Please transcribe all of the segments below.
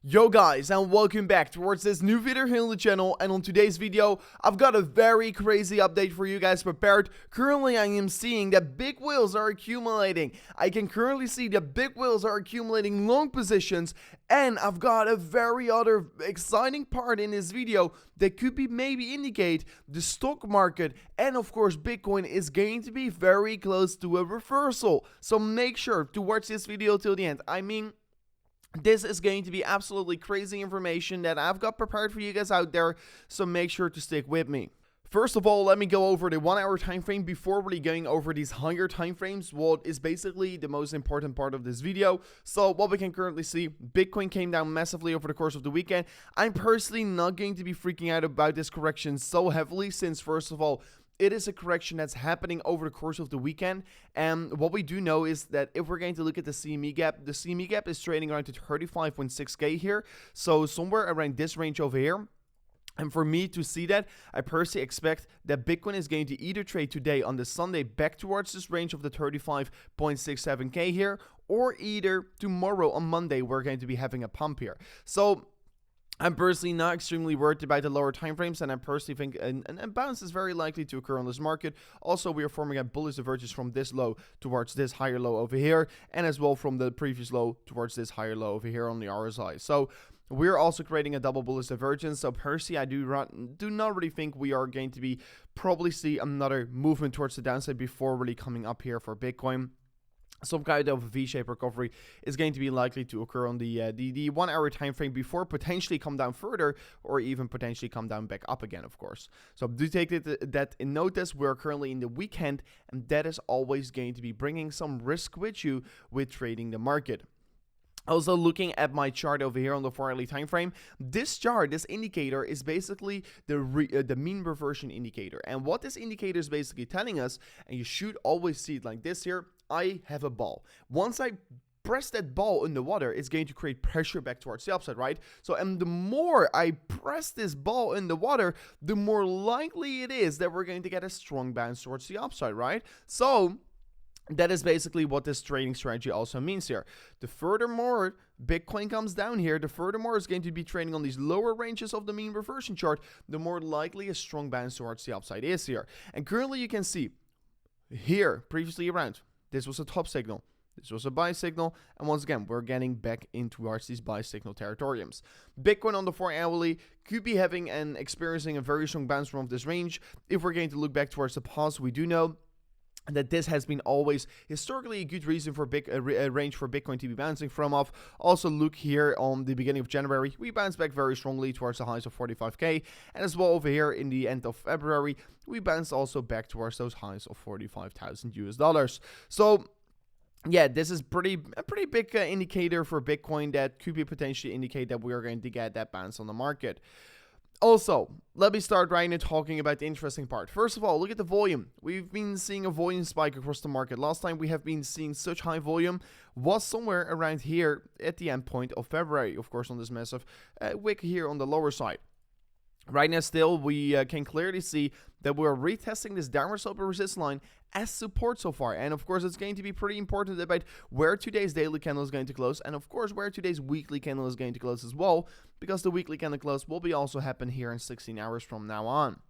Yo guys, and welcome back towards this new video here on the channel. And on today's video I've got a very crazy update for you guys prepared. Currently I am seeing that big whales are accumulating. I can currently see that big whales are accumulating long positions, and I've got a very other exciting part in this video that could be maybe indicate the stock market and of course Bitcoin is going to be very close to a reversal. So make sure to watch this video till the end. This is going to be absolutely crazy information that I've got prepared for you guys out there, so make sure to stick with me. First of all, let me go over the 1 hour time frame before really going over these higher time frames, what is basically the most important part of this video. So what we can currently see, Bitcoin came down massively over the course of the weekend. I'm personally not going to be freaking out about this correction so heavily, since first of all, it is a correction that's happening over the course of the weekend. And what we do know is that if we're going to look at the CME gap, the CME gap is trading around to 35.6k here. So somewhere around this range over here. And for me to see that, I personally expect that Bitcoin is going to either trade today on the Sunday back towards this range of the 35.67k here, or either tomorrow on Monday we're going to be having a pump here. So I'm personally not extremely worried about the lower time frames, and I personally think a bounce is very likely to occur on this market. Also, we are forming a bullish divergence from this low towards this higher low over here, and as well from the previous low towards this higher low over here on the RSI. So we're also creating a double bullish divergence. So personally, I do not really think we are going to be probably see another movement towards the downside before really coming up here for Bitcoin. Some kind of V-shaped recovery is going to be likely to occur on the 1 hour time frame before potentially come down further, or even potentially come down back up again, of course. So do take that in notice. We're currently in the weekend, and that is always going to be bringing some risk with you with trading the market. Also, looking at my chart over here on the 4 hourly time frame, this indicator is basically the mean reversion indicator. And what this indicator is basically telling us, and you should always see it like this here, I have a ball. Once I press that ball in the water, it's going to create pressure back towards the upside, right? So, and the more I press this ball in the water, the more likely it is that we're going to get a strong bounce towards the upside, right? So that is basically what this trading strategy also means here. The furthermore Bitcoin comes down here, the furthermore is going to be trading on these lower ranges of the mean reversion chart, the more likely a strong bounce towards the upside is here. And currently you can see here, previously around, this was a top signal, this was a buy signal, and once again, we're getting back in towards these buy signal territoriums. Bitcoin on the 4 hourly could be having and experiencing a very strong bounce from this range. If we're going to look back towards the past, we do know that this has been always historically a good reason for a range for Bitcoin to be bouncing from off. Also look here on the beginning of January, we bounced back very strongly towards the highs of 45k, and as well over here in the end of February, we bounced also back towards those highs of 45,000 US dollars. So yeah, this is a pretty big indicator for Bitcoin that could be potentially indicate that we are going to get that bounce on the market. Also, let me start right now talking about the interesting part. First of all, look at the volume. We've been seeing a volume spike across the market. Last time we have been seeing such high volume was somewhere around here at the end point of February, of course, on this massive wick here on the lower side. Right now still, we can clearly see that we're retesting this downward sloping resistance line as support so far. And of course, it's going to be pretty important about where today's daily candle is going to close, and of course, where today's weekly candle is going to close as well, because the weekly candle close will be also happen here in 16 hours from now on.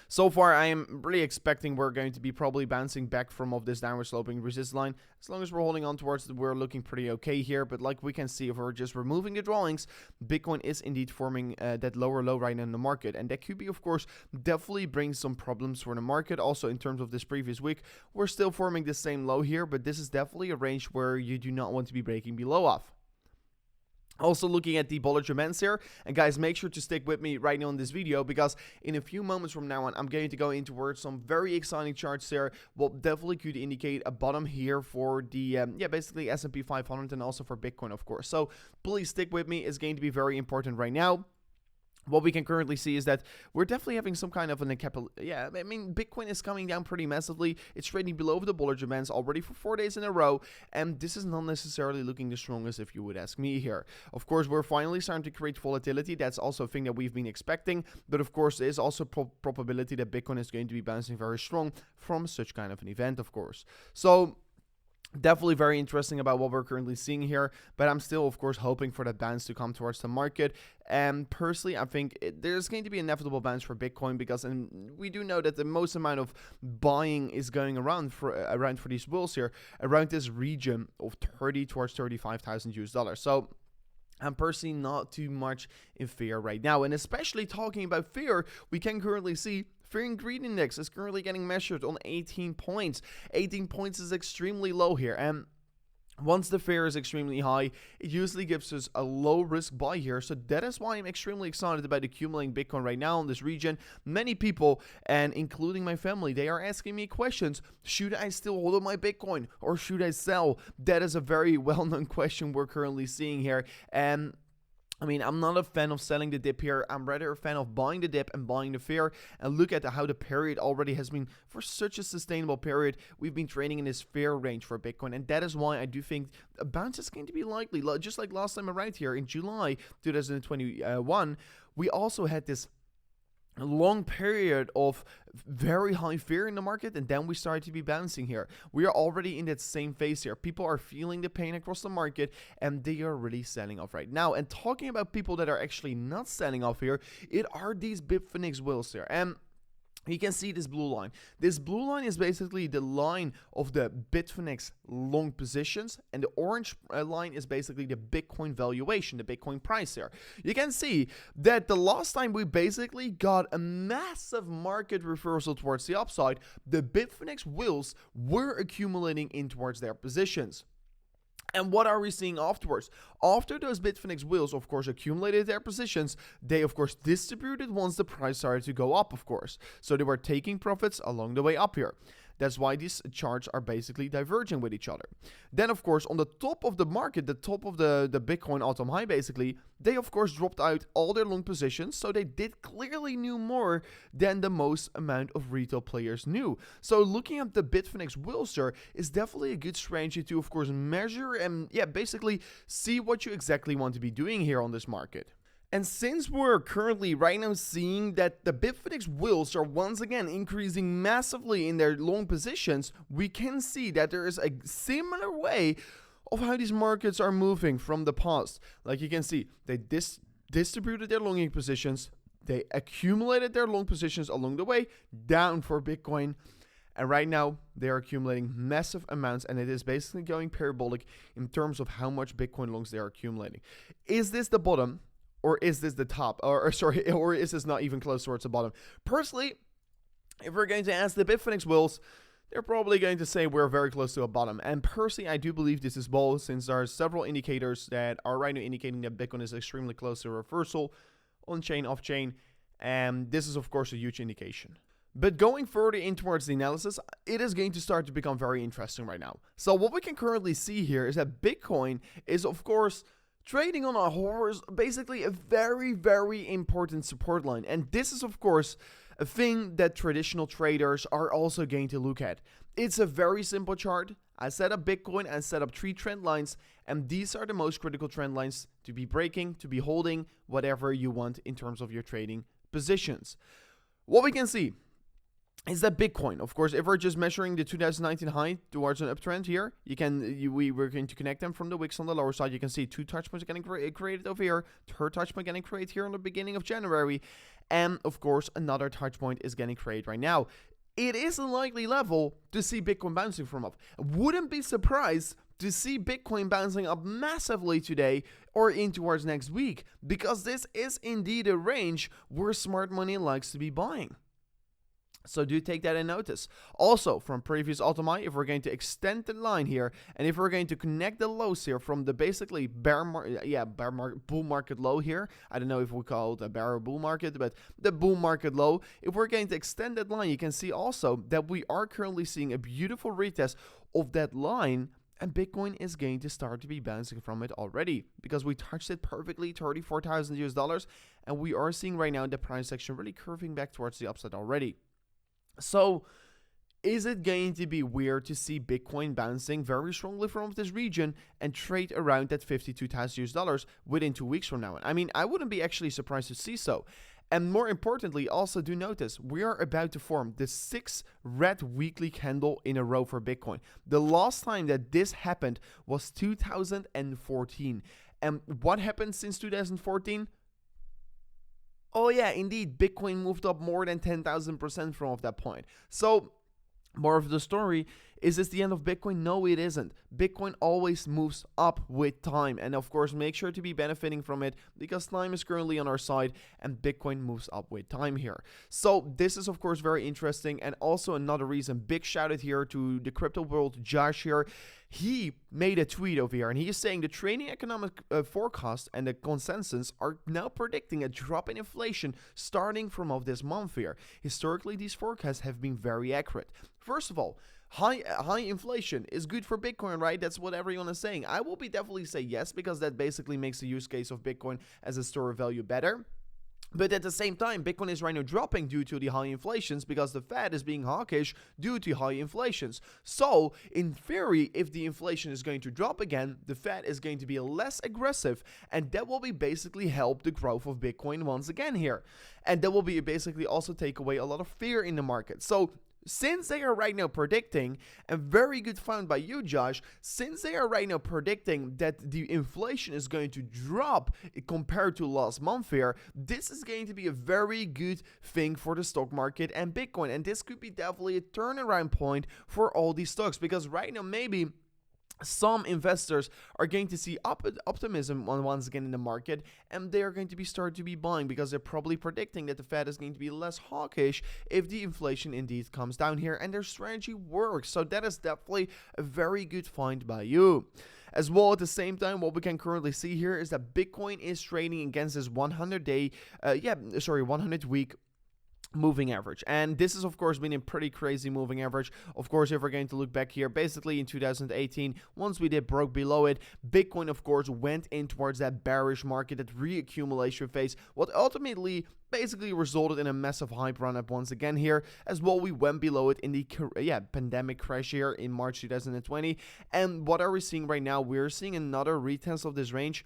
So far, I am really expecting we're going to be probably bouncing back from of this downward sloping resistance line. As long as we're holding on towards it, we're looking pretty okay here. But like we can see, if we're just removing the drawings, Bitcoin is indeed forming that lower low right now in the market. And that could be, of course, definitely bring some problems for the market. Also, in terms of this previous week, we're still forming the same low here. But this is definitely a range where you do not want to be breaking below off. Also looking at the Bollinger Bands here, and guys, make sure to stick with me right now in this video, because in a few moments from now on, I'm going to go into towards some very exciting charts there. What definitely could indicate a bottom here for the basically S&P 500 and also for Bitcoin, of course. So please stick with me. It's going to be very important right now. What we can currently see is that we're definitely having some kind of Bitcoin is coming down pretty massively. It's trading below the Bollinger Bands already for 4 days in a row, and this is not necessarily looking the strongest if you would ask me here. Of course, we're finally starting to create volatility. That's also a thing that we've been expecting, but of course, there is also probability that Bitcoin is going to be bouncing very strong from such kind of an event, of course. So Definitely very interesting about what we're currently seeing here, but I'm still, of course, hoping for that bounce to come towards the market. And personally, I think there's going to be inevitable bounce for Bitcoin, because we do know that the most amount of buying is going around for these bulls here, around this region of 30 towards 35,000 US dollars. So I'm personally not too much in fear right now. And especially talking about fear, we can currently see Fear and Greed Index is currently getting measured on 18 points. 18 points is extremely low here. And once the fear is extremely high, it usually gives us a low risk buy here. So that is why I'm extremely excited about accumulating Bitcoin right now in this region. Many people, and including my family, they are asking me questions. Should I still hold on my Bitcoin or should I sell? That is a very well-known question we're currently seeing here. And I mean, I'm not a fan of selling the dip here. I'm rather a fan of buying the dip and buying the fear. And look at how the period already has been for such a sustainable period. We've been trading in this fear range for Bitcoin. And that is why I do think a bounce is going to be likely. Just like last time around here in July 2021, we also had this a long period of very high fear in the market, and then we started to be bouncing here. We are already in that same phase here. People are feeling the pain across the market, and they are really selling off right now. And talking about people that are actually not selling off here, it are these Bitfinex whales here. And you can see this blue line. This blue line is basically the line of the Bitfinex long positions, and the orange line is basically the Bitcoin valuation, the Bitcoin price here. You can see that the last time we basically got a massive market reversal towards the upside, the Bitfinex whales were accumulating in towards their positions. And what are we seeing afterwards? After those Bitfinex whales, of course, accumulated their positions, they, of course, distributed once the price started to go up, of course. So they were taking profits along the way up here. That's why these charts are basically diverging with each other. Then, of course, on the top of the market, the top of the Bitcoin all-time high, basically, they, of course, dropped out all their long positions. So they did clearly knew more than the most amount of retail players knew. So looking at the Bitfinex Wilster is definitely a good strategy to, of course, measure and, yeah, basically see what you exactly want to be doing here on this market. And since we're currently right now seeing that the Bitfinex whales are once again increasing massively in their long positions, we can see that there is a similar way of how these markets are moving from the past. Like you can see, they distributed their longing positions, they accumulated their long positions along the way, down for Bitcoin. And right now, they're accumulating massive amounts, and it is basically going parabolic in terms of how much Bitcoin longs they are accumulating. Is this the bottom? Or is this the top? Or is this not even close towards the bottom? Personally, if we're going to ask the Bitfinex whales, they're probably going to say we're very close to a bottom. And personally, I do believe this is both, since there are several indicators that are right now indicating that Bitcoin is extremely close to a reversal, on-chain, off-chain. And this is, of course, a huge indication. But going further in towards the analysis, it is going to start to become very interesting right now. So what we can currently see here is that Bitcoin is, of course, trading on a horse, basically a very, very important support line. And this is, of course, a thing that traditional traders are also going to look at. It's a very simple chart. I set up Bitcoin, I set up 3 trend lines, and these are the most critical trend lines to be breaking, to be holding, whatever you want in terms of your trading positions. What we can see is that Bitcoin, of course, if we're just measuring the 2019 high towards an uptrend here, we're going to connect them from the wicks on the lower side. You can see 2 touch points getting created over here, 3rd touch point getting created here in the beginning of January, and of course another touch point is getting created right now. It is a likely level to see Bitcoin bouncing from up. Wouldn't be surprised to see Bitcoin bouncing up massively today or in towards next week, because this is indeed a range where smart money likes to be buying. So do take that in notice. Also, from previous all-time high, if we're going to extend the line here, and if we're going to connect the lows here from the basically bull market low here, I don't know if we call it a bear or bull market, but the bull market low, if we're going to extend that line, you can see also that we are currently seeing a beautiful retest of that line, and Bitcoin is going to start to be bouncing from it already, because we touched it perfectly, 34,000 US dollars, and we are seeing right now the price action really curving back towards the upside already. So, is it going to be weird to see Bitcoin bouncing very strongly from this region and trade around that 52,000 US dollars within 2 weeks from now? I mean, I wouldn't be actually surprised to see so. And more importantly, also do notice, we are about to form the 6th red weekly candle in a row for Bitcoin. The last time that this happened was 2014. And what happened since 2014? Oh yeah, indeed, Bitcoin moved up more than 10,000% from that point. So, more of the story, is this the end of Bitcoin? No, it isn't. Bitcoin always moves up with time. And of course, make sure to be benefiting from it because time is currently on our side and Bitcoin moves up with time here. So this is of course very interesting. And also another reason, big shout out here to the crypto world, Josh here. He made a tweet over here and he is saying the trading economic forecast and the consensus are now predicting a drop in inflation starting from of this month here. Historically, these forecasts have been very accurate. First of all, high inflation is good for Bitcoin, right? That's what everyone is saying. I will be definitely say yes because that basically makes the use case of Bitcoin as a store of value better. But at the same time, Bitcoin is right now dropping due to the high inflations because the Fed is being hawkish due to high inflations. So, in theory, if the inflation is going to drop again, the Fed is going to be less aggressive, and that will be basically help the growth of Bitcoin once again here. And that will be basically also take away a lot of fear in the market. So, since they are right now predicting, and very good found by you, Josh, since they are right now predicting that the inflation is going to drop compared to last month here, this is going to be a very good thing for the stock market and Bitcoin. And this could be definitely a turnaround point for all these stocks because right now maybe some investors are going to see optimism once again in the market, and they are going to start to be buying because they're probably predicting that the Fed is going to be less hawkish if the inflation indeed comes down here, and their strategy works. So that is definitely a very good find by you. As well, at the same time, what we can currently see here is that Bitcoin is trading against this 100-week moving average, and this has of course been a pretty crazy moving average. Of course, if we're going to look back here, basically in 2018, once we did broke below it, Bitcoin of course went in towards that bearish market, that reaccumulation phase, what ultimately basically resulted in a massive hype run up once again here. As well, we went below it in the pandemic crash here in March 2020. And what are we seeing right now? We're seeing another retest of this range.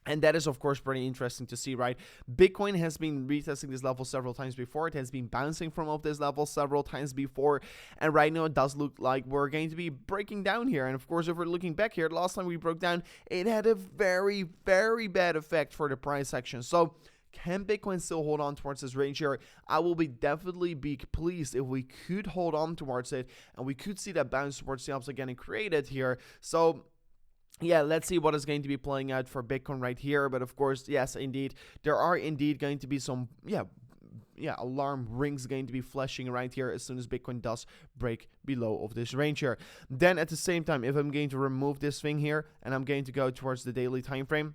And that is, of course, pretty interesting to see, right? Bitcoin has been retesting this level several times before. It has been bouncing from off this level several times before. And right now, it does look like we're going to be breaking down here. And of course, if we're looking back here, last time we broke down, it had a very, very bad effect for the price action. So, can Bitcoin still hold on towards this range here? I will definitely be pleased if we could hold on towards it. And we could see that bounce towards the upside getting created here. So, yeah, let's see what is going to be playing out for Bitcoin right here. But of course, yes, indeed, there are indeed going to be some, alarm rings going to be flashing right here as soon as Bitcoin does break below of this range here. Then at the same time, if I'm going to remove this thing here and I'm going to go towards the daily time frame,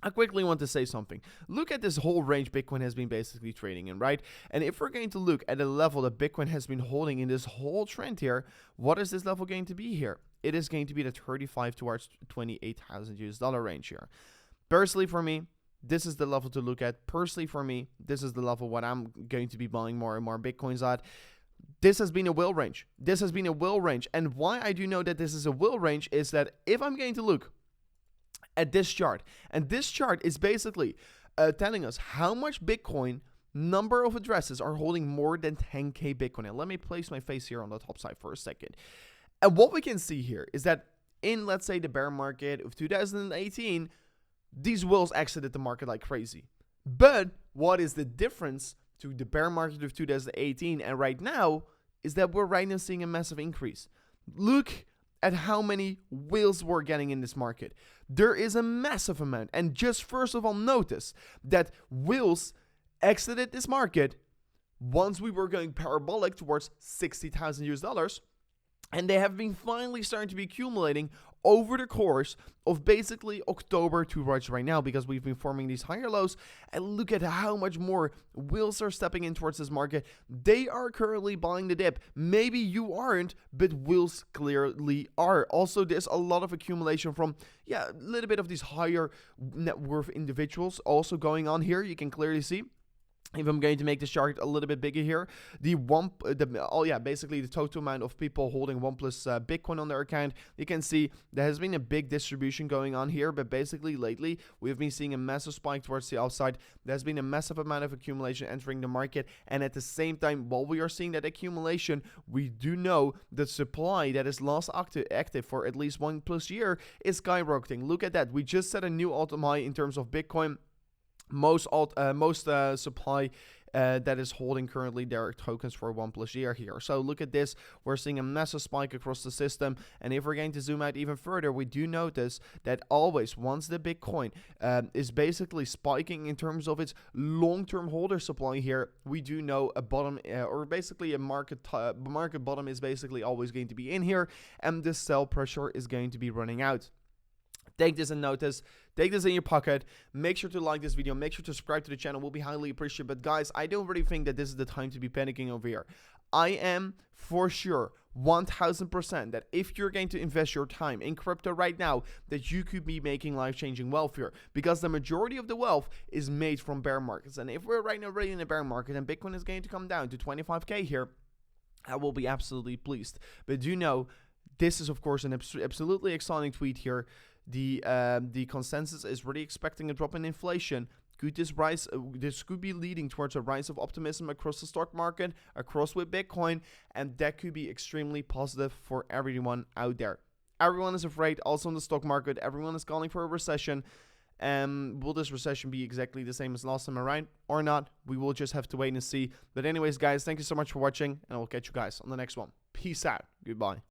I quickly want to say something. Look at this whole range Bitcoin has been basically trading in, right? And if we're going to look at the level that Bitcoin has been holding in this whole trend here, what is this level going to be here? It is going to be the 35 towards 28,000 US dollar range here. Personally for me, this is the level to look at. Personally for me, this is the level what I'm going to be buying more and more Bitcoins at. This has been a will range. This has been a will range. And why I do know that this is a will range is that if I'm going to look at this chart, and this chart is basically telling us how much Bitcoin number of addresses are holding more than 10k Bitcoin. And let me place my face here on the top side for a second. And what we can see here is that in, let's say, the bear market of 2018, these wills exited the market like crazy. But what is the difference to the bear market of 2018 and right now is that we're right now seeing a massive increase. Look at how many wills we're getting in this market. There is a massive amount. And just first of all, notice that wills exited this market once we were going parabolic towards 60,000 US dollars. And they have been finally starting to be accumulating over the course of basically October towards right now because we've been forming these higher lows. And look at how much more wills are stepping in towards this market. They are currently buying the dip. Maybe you aren't, but wills clearly are. Also, there's a lot of accumulation from, a little bit of these higher net worth individuals also going on here. You can clearly see. If I'm going to make this chart a little bit bigger here, basically the total amount of people holding 1+ Bitcoin on their account, you can see there has been a big distribution going on here, but basically lately we've been seeing a massive spike towards the upside. There's been a massive amount of accumulation entering the market, and at the same time, while we are seeing that accumulation, we do know the supply that is last active for at least 1+ year is skyrocketing. Look at that. We just set a new all-time high in terms of Bitcoin. Most supply that is holding currently their tokens for 1+ year here. So look at this, we're seeing a massive spike across the system, and if we're going to zoom out even further, we do notice that always once the Bitcoin is basically spiking in terms of its long-term holder supply here, we do know a bottom or basically a market bottom is basically always going to be in here, and the sell pressure is going to be running out. Take this in notice, take this in your pocket, make sure to like this video, make sure to subscribe to the channel, will be highly appreciated. But guys, I don't really think that this is the time to be panicking over here. I am for sure 1000% that if you're going to invest your time in crypto right now, that you could be making life-changing wealth here, because the majority of the wealth is made from bear markets. And if we're right now already in a bear market and Bitcoin is going to come down to 25k here, I will be absolutely pleased. But do know, this is of course an absolutely exciting tweet here. The consensus is really expecting a drop in inflation. Could this rise? This could be leading towards a rise of optimism across the stock market, across with Bitcoin, and that could be extremely positive for everyone out there. Everyone is afraid, also in the stock market. Everyone is calling for a recession. Will this recession be exactly the same as last time around or not? We will just have to wait and see. But anyways, guys, thank you so much for watching, and I will catch you guys on the next one. Peace out. Goodbye.